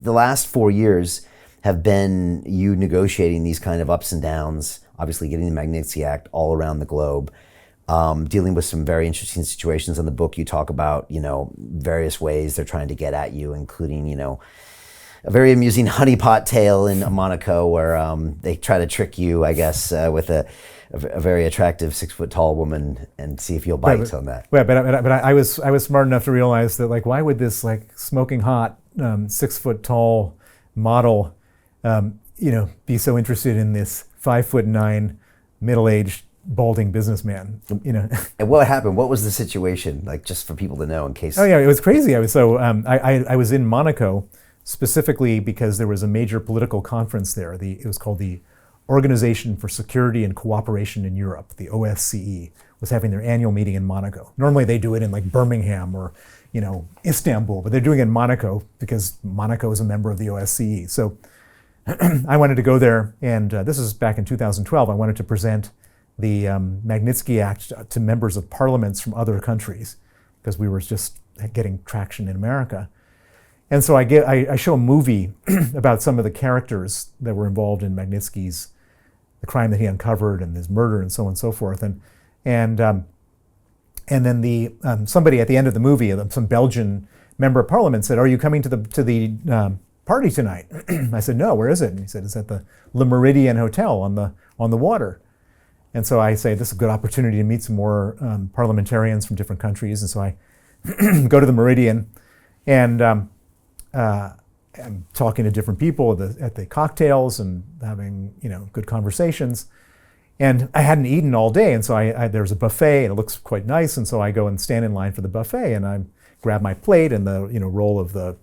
the last 4 years have been you negotiating these kind of ups and downs, obviously getting the Magnitsky Act all around the globe, dealing with some very interesting situations. In the book, you talk about, various ways they're trying to get at you, including, a very amusing honeypot tale in Monaco where they try to trick you, I guess, with a very attractive 6-foot-tall woman and see if you'll bite on that. Yeah, but I was smart enough to realize that, like, why would this smoking hot 6-foot-tall model be so interested in this 5'9" middle-aged balding businessman? And what happened? What was the situation? Like, just for people to know, in case. Oh yeah, it was crazy. I was in Monaco specifically because there was a major political conference there. It was called the Organization for Security and Cooperation in Europe, the OSCE, was having their annual meeting in Monaco. Normally they do it in Birmingham or Istanbul, but they're doing it in Monaco because Monaco is a member of the OSCE. So I wanted to go there, and this is back in 2012. I wanted to present the Magnitsky Act to members of parliaments from other countries because we were just getting traction in America. And so I show a movie about some of the characters that were involved in Magnitsky's, the crime that he uncovered and his murder and so on and so forth. And then somebody at the end of the movie, some Belgian member of parliament said, "Are you coming to the party tonight?" I said, "No, where is it?" And he said, "It's at the Le Méridien Hotel on the water." And so I say, this is a good opportunity to meet some more parliamentarians from different countries. And so I go to the Meridian, and I'm talking to different people at the cocktails and having good conversations. And I hadn't eaten all day, and so there was a buffet, and it looks quite nice. And so I go and stand in line for the buffet, and I grab my plate and the roll with the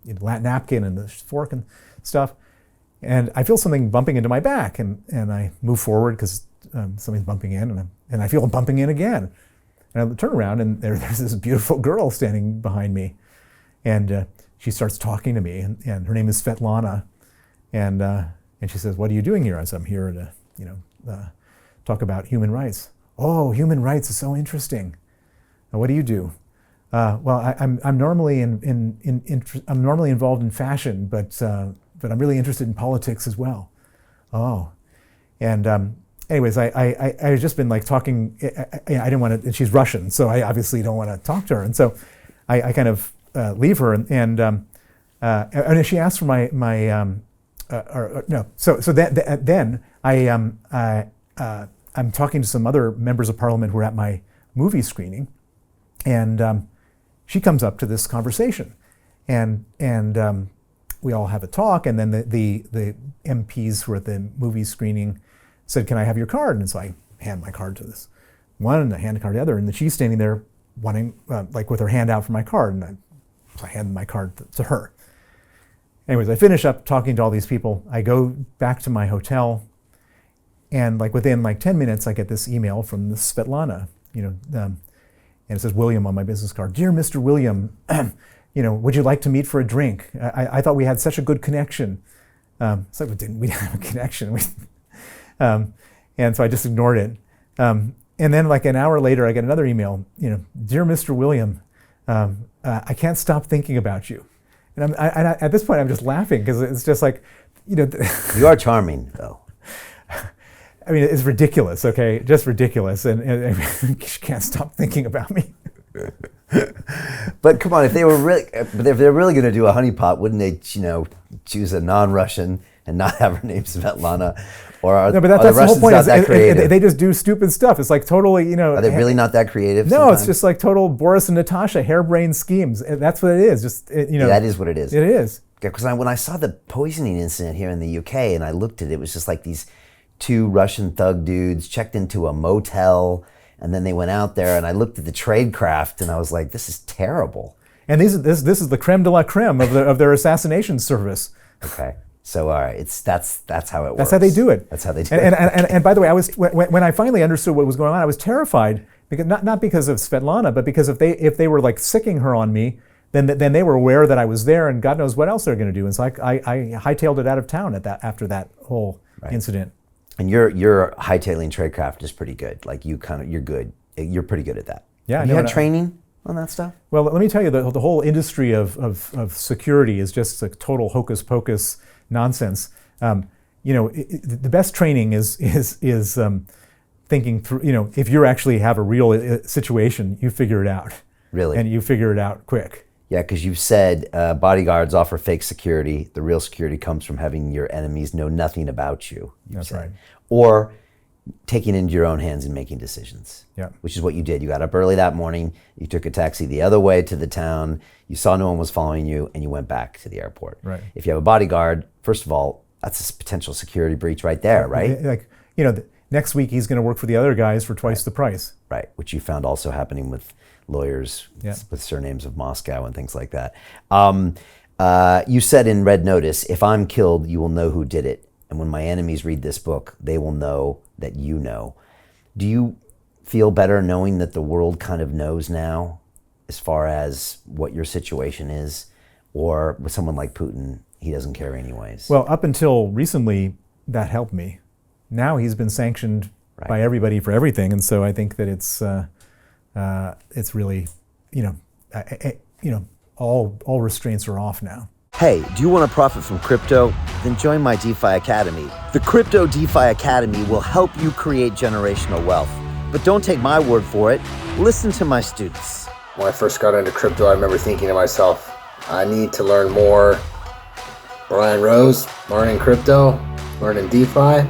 napkin and the fork and stuff. And I feel something bumping into my back, and I move forward because something's bumping in, and I feel it bumping in again. And I turn around, and there's this beautiful girl standing behind me, and she starts talking to me, and her name is Svetlana, and she says, "What are you doing here?" I said, "I'm here to talk about human rights." "Oh, human rights is so interesting. What do you do?" "Well, I'm normally I'm normally involved in fashion, but I'm really interested in politics as well." "Oh," and anyways, I had just been talking. I didn't want to. And she's Russian, so I obviously don't want to talk to her. And so I kind of leave her, and she asked for my no. So then I'm talking to some other members of parliament who are at my movie screening, and she comes up to this conversation, and we all have a talk, and then the MPs who are at the movie screening said, "Can I have your card?" And so I hand my card to this one, and I hand the card to the other, and then she's standing there wanting, with her hand out for my card, and so I hand my card to her. Anyways, I finish up talking to all these people. I go back to my hotel, and within 10 minutes, I get this email from this Svetlana, and it says William on my business card. "Dear Mr. William, would you like to meet for a drink? I thought we had such a good connection." It's like, we didn't have a connection. And so I just ignored it. And then an hour later, I get another email, "Dear Mr. William, I can't stop thinking about you." And at this point, I'm just laughing because it's just You are charming, though. I mean, it's ridiculous, okay? Just ridiculous. And she can't stop thinking about me. But come on, if they're really going to do a honeypot, wouldn't they, choose a non-Russian and not have her name Svetlana? Or are the Russians not that creative? They just do stupid stuff. It's totally, Are they really not that creative? No, sometimes? It's just total Boris and Natasha harebrained schemes. That's what it is. Yeah, that is what it is. It is. Because when I saw the poisoning incident here in the UK and I looked at it, it was just these two Russian thug dudes checked into a motel, and then they went out there, and I looked at the tradecraft and I was like, this is terrible. And this is the creme de la creme of their assassination service. Okay. So all right, that's how it works. That's how they do it. That's how they do it. And by the way, when I finally understood what was going on, I was terrified because not because of Svetlana, but because if they were sicking her on me, then they were aware that I was there, and God knows what else they're going to do. And so I hightailed it out of town after that whole incident. And your hightailing tradecraft is pretty good. You're good. You're pretty good at that. Yeah. Have you had training on that stuff? Well, let me tell you, the whole industry of security is just a total hocus pocus nonsense. The best training is thinking through. If you actually have a real situation, you figure it out. Really? And you figure it out quick. Yeah, because you've said bodyguards offer fake security. The real security comes from having your enemies know nothing about you. That's right. Or taking it into your own hands and making decisions. Yeah. Which is what you did. You got up early that morning, you took a taxi the other way to the town, you saw no one was following you, and you went back to the airport. Right. If you have a bodyguard, first of all, that's a potential security breach right there, right? Like, next week he's going to work for the other guys for twice the price. Right, which you found also happening with lawyers with surnames of Moscow and things like that. You said in Red Notice, if I'm killed, you will know who did it. And when my enemies read this book, they will know that you know. Do you feel better knowing that the world kind of knows now as far as what your situation is? Or with someone like Putin, he doesn't care anyways? Well, up until recently, that helped me. Now he's been sanctioned by everybody for everything, and so I think that it's really, all restraints are off now. Hey, do you want to profit from crypto? Then join my DeFi Academy. The Crypto DeFi Academy will help you create generational wealth. But don't take my word for it. Listen to my students. When I first got into crypto, I remember thinking to myself, I need to learn more. Brian Rose, learning crypto, learning DeFi,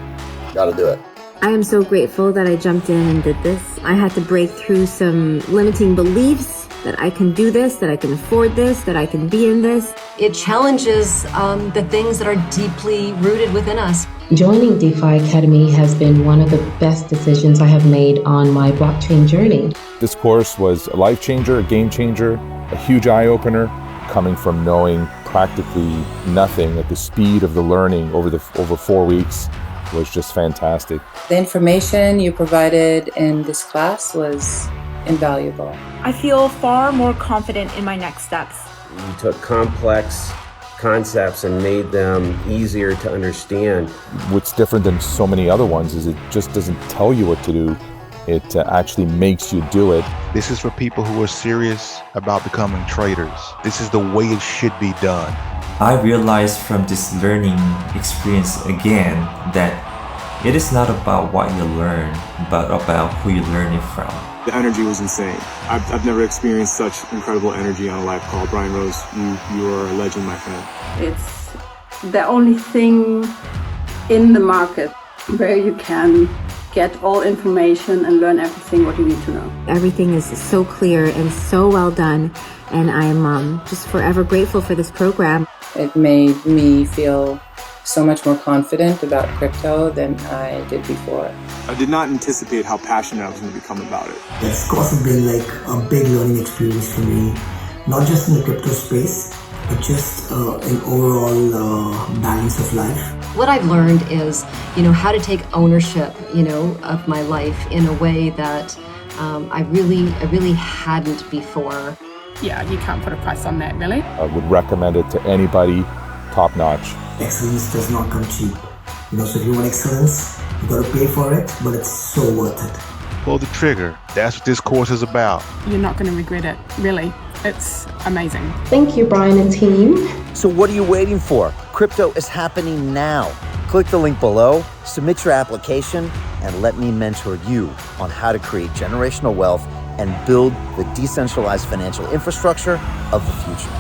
gotta do it. I am so grateful that I jumped in and did this. I had to break through some limiting beliefs that I can do this, that I can afford this, that I can be in this. It challenges the things that are deeply rooted within us. Joining DeFi Academy has been one of the best decisions I have made on my blockchain journey. This course was a life changer, a game changer, a huge eye-opener, coming from knowing practically nothing at the speed of the learning over 4 weeks was just fantastic. The information you provided in this class was invaluable. I feel far more confident in my next steps. You took complex concepts and made them easier to understand. What's different than so many other ones is it just doesn't tell you what to do. It actually makes you do it. This is for people who are serious about becoming traders. This is the way it should be done. I realized from this learning experience again that it is not about what you learn, but about who you learn it from. The energy was insane. I've never experienced such incredible energy on a live call. Brian Rose, you are a legend, my friend. It's the only thing in the market where you can get all information and learn everything what you need to know. Everything is so clear and so well done, and I'm just forever grateful for this program. It made me feel so much more confident about crypto than I did before. I did not anticipate how passionate I was going to become about it. It's also been like a big learning experience for me, not just in the crypto space, but just in overall balance of life. What I've learned is, how to take ownership, of my life in a way that I really hadn't before. Yeah, you can't put a price on that, really. I would recommend it to anybody, top notch. Excellence does not come cheap. So if you want excellence, you gotta pay for it, but it's so worth it. Pull the trigger. That's what this course is about. You're not going to regret it, really. It's amazing. Thank you, Brian and team. So what are you waiting for? Crypto is happening now. Click the link below, submit your application, and let me mentor you on how to create generational wealth and build the decentralized financial infrastructure of the future.